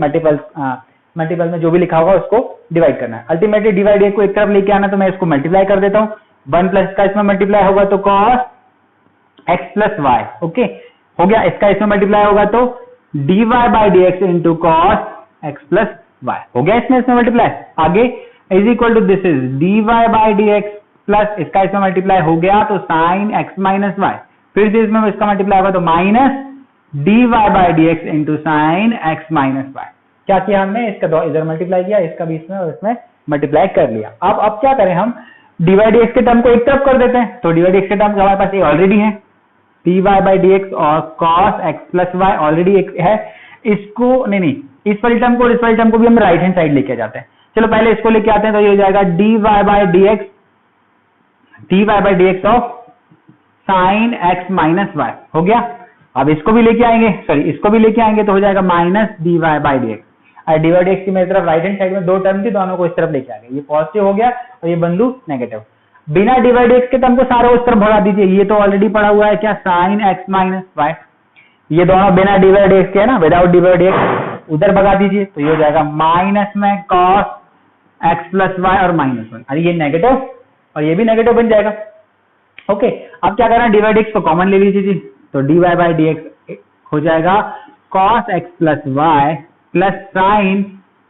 मल्टीपल में जो भी लिखा होगा उसको डिवाइड करना है। Ultimately dy by d x को एक तरफ लेके आना, तो मैं इसको मल्टीप्लाई कर देता हूँ। 1 प्लस का इसमें मल्टीप्लाई होगा तो cos x plus y, okay हो गया। इसका इसमें मल्टीप्लाई होगा तो dy by d x into cos x plus y हो गया। इसमें मल्टीप्लाई आगे is equal to this is dy by d x plus इसका इसमें मल्टीप्लाई हो गया तो साइन x माइनस वाई, फिर से इसमें इसका मल्टीप्लाई होगा तो minus dy by d x into sine x minus y. क्या किया हमने, इसका इधर मल्टीप्लाई किया, इसका भी इसमें और इसमें मल्टीप्लाई कर लिया। अब क्या करें, हम dy बाई डी एक्स के टर्म को एक तरफ कर देते हैं, तो dy बाई डी एक्स के टर्म हमारे पास ये ऑलरेडी है dy बाई डी एक्स और cos x plus y already एक है। इसको नहीं इस वाली टर्म को और इस वाली टर्म को भी हम राइट हैंड साइड लेके जाते हैं। चलो पहले इसको लेके आते हैं, तो ये हो जाएगा dy by d x of sine x minus y हो गया। अब इसको भी लेके आएंगे, इसको भी लेके आएंगे तो हो जाएगा minus dy by d x. dy by d x की मेरी तरफ राइट हैंड साइड में दो टर्म थी, दोनों को इस तरफ लेके आ गए, ये पॉजिटिव हो गया और ये बंधु नेगेटिव। बिना dy बाई डी एक्स के टर्म को सारे उस तरफ भगा दीजिए, ये तो ऑलरेडी पड़ा हुआ है क्या, साइन x माइनस वाई। ये दोनों बिना dy बाई डी एक्स के है ना, without dy by d x उधर भगा दीजिए तो ये हो जाएगा माइनस में cos x प्लस वाई और माइनस 1। अरे ये नेगेटिव और ये भी नेगेटिव बन जाएगा, ओके। अब क्या करना है, dy बाई डी एक्स को कॉमन ले लीजिए जी, तो dy बाई डी एक्स हो जाएगा cos x plus y plus sine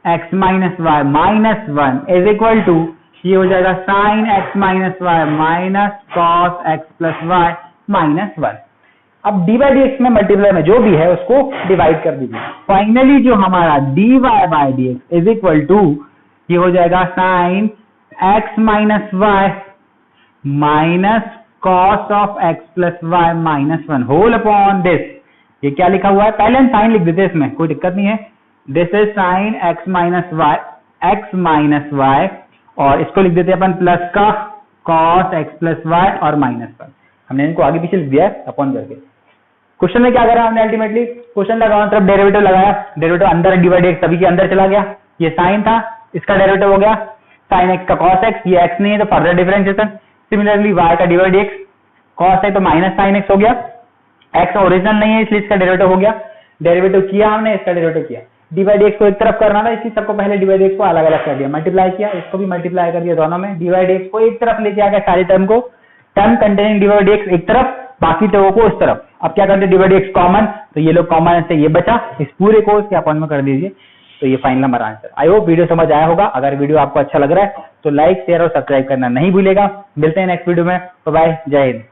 x minus y minus 1 is equal to ये हो जाएगा sine x minus y minus cos x plus y minus 1। अब dy बाई डी एक्स में मल्टीप्लाई में जो भी है उसको डिवाइड कर दीजिए। फाइनली जो हमारा dy by d x is equal to ये हो जाएगा sine x minus y minus cos of x plus y minus 1 whole upon this. ये क्या लिखा हुआ है, पहले हम साइन लिख देते हैं, इसमें कोई दिक्कत नहीं है। This is sine x minus y और इसको लिख देते हैं अपन प्लस का cos x प्लस वाई और माइनस 1। हमने इनको आगे पीछे लिख दिया है अपॉन करके। क्वेश्चन में क्या करा हमने, अल्टीमेटली क्वेश्चन लगा तरफ डेरिवेटिव लगाया, डेरिवेटिव अंदर dy बाई डी एक्स सभी के अंदर चला गया। ये साइन था, इसका डेरिवेटिव हो गया साइन x का cos x, ये x नहीं है तो फर्दर डिफरेंशिएशन। सिमिलरली y का dy by d x cos है तो माइनस साइन x हो गया, x ओरिजिनल नहीं है इसलिए इसका डेरिवेटिव हो गया। डेरिवेटिव किया हमने, इसका डेरिवेटिव किया। dy बाई डी एक्स को एक तरफ करना था इसलिए सबको पहले dy बाई डी एक्स को अलग अलग कर दिया, मल्टीप्लाई किया, इसको भी मल्टीप्लाई कर दिया दोनों में। dy बाई डी एक्स को एक तरफ लेके आ गया, सारे टर्म को, term containing dy by d x एक तरफ, बाकी टर्मों को उस तरफ। अब क्या करते हैं, dy by d x common, तो ये लोग कॉमन से ये बचा, इस पूरे को इसके अपॉन में कर दीजिए, तो ये फाइनल हमारा आंसर। आई होप वीडियो समझ आया होगा। अगर वीडियो आपको अच्छा लग रहा है तो लाइक शेयर और सब्सक्राइब करना नहीं भूलेगा। मिलते हैं नेक्स्ट वीडियो में, बाय बाय, जय हिंद।